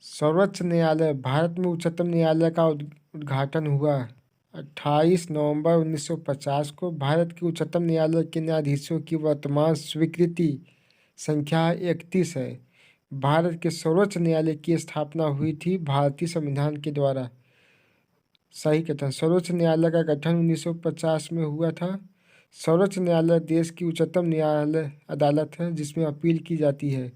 सर्वोच्च न्यायालय। भारत में उच्चतम न्यायालय का उद्घाटन हुआ 28 नवंबर 1950 को। भारत के उच्चतम न्यायालय के न्यायाधीशों की वर्तमान स्वीकृति संख्या 31 है। भारत के सर्वोच्च न्यायालय की स्थापना हुई थी भारतीय संविधान के द्वारा। सही कथन। सर्वोच्च न्यायालय का गठन 1950 में हुआ था। सर्वोच्च न्यायालय देश की उच्चतम न्यायालय अदालत है जिसमें अपील की जाती है।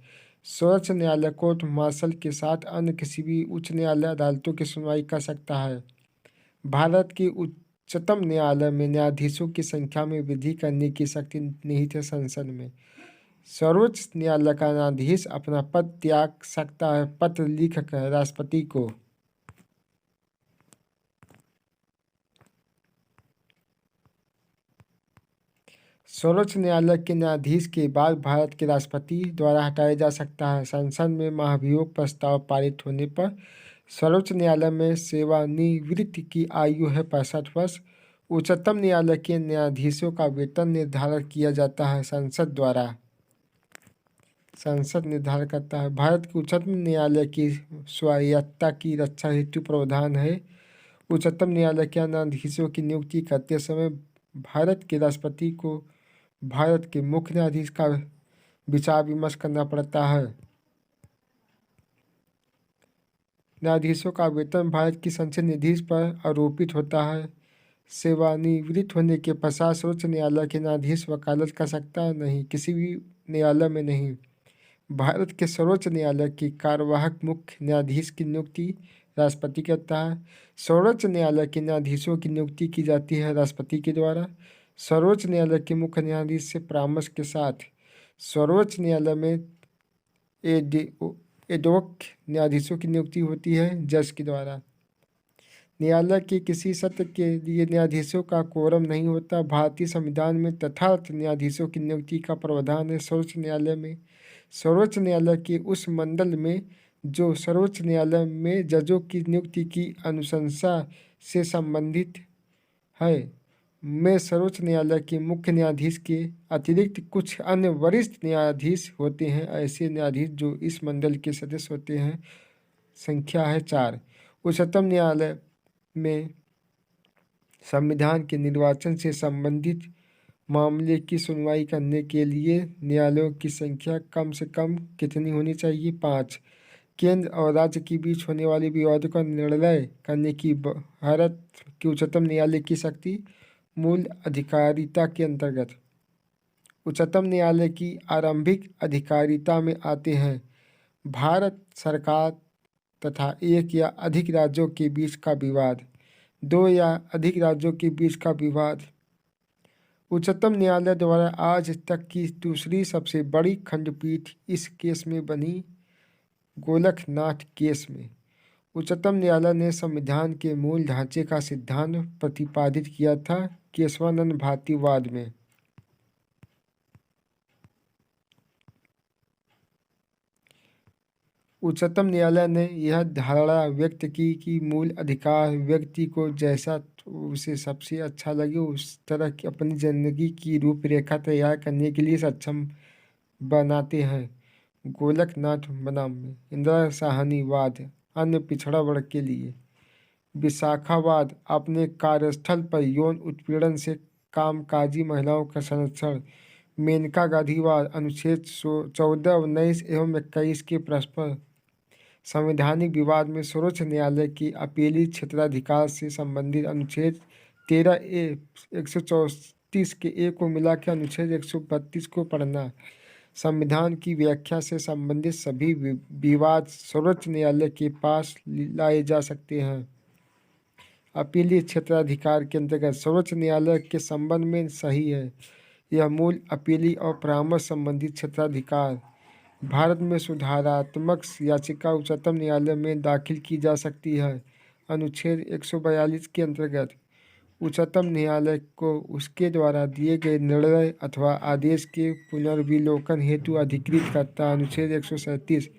सर्वोच्च न्यायालय कोर्ट मार्शल के साथ अन्य किसी भी उच्च न्यायालय अदालतों की सुनवाई कर सकता है। भारत के उच्चतम न्यायालय में न्यायाधीशों की संख्या में वृद्धि करने की शक्ति निहित है संसद में। सर्वोच्च न्यायालय का न्यायाधीश अपना पद त्याग सकता है पत्र लिखकर राष्ट्रपति को। सर्वोच्च न्यायालय के न्यायाधीश के बाद भारत के राष्ट्रपति द्वारा हटाया जा सकता है। संसद में महाभियोग प्रस्ताव पारित होने पर सर्वोच्च न्यायालय में सेवानिवृत्ति की आयु है 65 वर्ष। उच्चतम न्यायालय के न्यायाधीशों का वेतन निर्धारण किया जाता है संसद द्वारा। संसद निर्धारण करता है। भारत के उच्चतम न्यायालय की स्वायत्तता की रक्षा हेतु प्रावधान है। उच्चतम न्यायालय के न्यायाधीशों की नियुक्ति करते समय भारत के राष्ट्रपति को भारत के मुख्य न्यायाधीश का विचार विमर्श करना पड़ता है। न्यायाधीशों का वेतन भारत की संसद निधि पर आरोपित होता है। सेवानिवृत्त होने के पश्चात सर्वोच्च न्यायालय के न्यायाधीश वकालत कर सकता है नहीं, किसी भी न्यायालय में नहीं। भारत के सर्वोच्च न्यायालय के कार्यवाहक मुख्य न्यायाधीश की नियुक्ति राष्ट्रपति करता है। सर्वोच्च न्यायालय के न्यायाधीशों की नियुक्ति की जाती है राष्ट्रपति के द्वारा। सर्वोच्च न्यायालय के मुख्य न्यायाधीश से परामर्श के साथ सर्वोच्च न्यायालय में एडोक न्यायाधीशों की नियुक्ति होती है जज के द्वारा। न्यायालय के किसी सत्र के लिए न्यायाधीशों का कोरम नहीं होता। भारतीय संविधान में तथार्थ न्यायाधीशों की नियुक्ति का प्रावधान है। सर्वोच्च न्यायालय में सर्वोच्च न्यायालय के उस मंडल में जो सर्वोच्च न्यायालय में जजों की नियुक्ति की अनुशंसा से संबंधित है में सर्वोच्च न्यायालय के मुख्य न्यायाधीश के अतिरिक्त कुछ अन्य वरिष्ठ न्यायाधीश होते हैं। ऐसे न्यायाधीश जो इस मंडल के सदस्य होते हैं संख्या है 4। उच्चतम न्यायालय में संविधान के निर्वाचन से संबंधित मामले की सुनवाई करने के लिए न्यायालयों की संख्या कम से कम कितनी होनी चाहिए? 5। केंद्र और राज्य के बीच होने वाले विवादों का निर्णय करने की भारत के उच्चतम न्यायालय की शक्ति मूल अधिकारिता के अंतर्गत। उच्चतम न्यायालय की आरंभिक अधिकारिता में आते हैं भारत सरकार तथा एक या अधिक राज्यों के बीच का विवाद, 2 या अधिक राज्यों के बीच का विवाद। उच्चतम न्यायालय द्वारा आज तक की दूसरी सबसे बड़ी खंडपीठ इस केस में बनी गोलकनाथ केस में। उच्चतम न्यायालय ने संविधान के मूल ढांचे का सिद्धांत प्रतिपादित किया था केशवानंद भारतीवाद में। उच्चतम न्यायालय ने यह धारणा व्यक्त की कि मूल अधिकार व्यक्ति को जैसा उसे सबसे अच्छा लगे उस तरह की अपनी जिंदगी की रूपरेखा तैयार करने के लिए सक्षम बनाते हैं। गोलकनाथ बनाम में इंदिरा साहनीवाद अन्य पिछड़ा वर्ग के लिए। विशाखावाद अपने कार्यस्थल पर यौन उत्पीड़न से कामकाजी महिलाओं का संरक्षण। मेनका गांधीवाद अनुच्छेद 14, 19 एवं 21 के परस्पर संवैधानिक विवाद में सर्वोच्च न्यायालय की अपीली क्षेत्राधिकार से संबंधित अनुच्छेद 13A 134 के ए को मिलाकर अनुच्छेद 132 को पढ़ना। संविधान की व्याख्या से संबंधित सभी विवाद सर्वोच्च न्यायालय के पास लाए जा सकते हैं। अपीलीय क्षेत्राधिकार के अंतर्गत सर्वोच्च न्यायालय के संबंध में सही है। यह मूल अपीली और परामर्श संबंधित क्षेत्राधिकार। भारत में सुधारात्मक याचिका उच्चतम न्यायालय में दाखिल की जा सकती है। अनुच्छेद 142 के अंतर्गत उच्चतम न्यायालय को उसके द्वारा दिए गए निर्णय अथवा आदेश के पुनर्विलोकन हेतु अधिकृत करता है। अनुच्छेद 137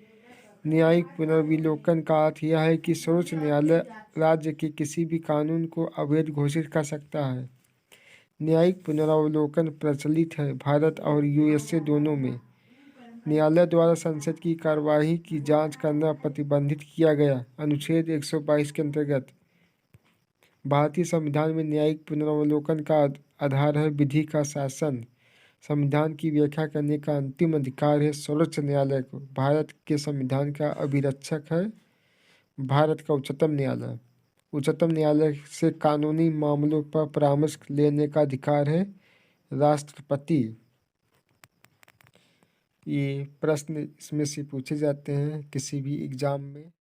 न्यायिक पुनर्विलोकन का अर्थ यह है कि सर्वोच्च न्यायालय राज्य के किसी भी कानून को अवैध घोषित कर सकता है। न्यायिक पुनरावलोकन प्रचलित है भारत और USA दोनों में। न्यायालय द्वारा संसद की कार्यवाही की जांच करना प्रतिबंधित किया गया। अनुच्छेद 122 के अंतर्गत भारतीय संविधान में न्यायिक पुनरावलोकन का आधार है विधि का शासन। संविधान की व्याख्या करने का अंतिम अधिकार है सर्वोच्च न्यायालय को। भारत के संविधान का अभिरक्षक है भारत का उच्चतम न्यायालय। उच्चतम न्यायालय से कानूनी मामलों पर परामर्श लेने का अधिकार है राष्ट्रपति। ये प्रश्न इसमें से पूछे जाते हैं किसी भी एग्जाम में।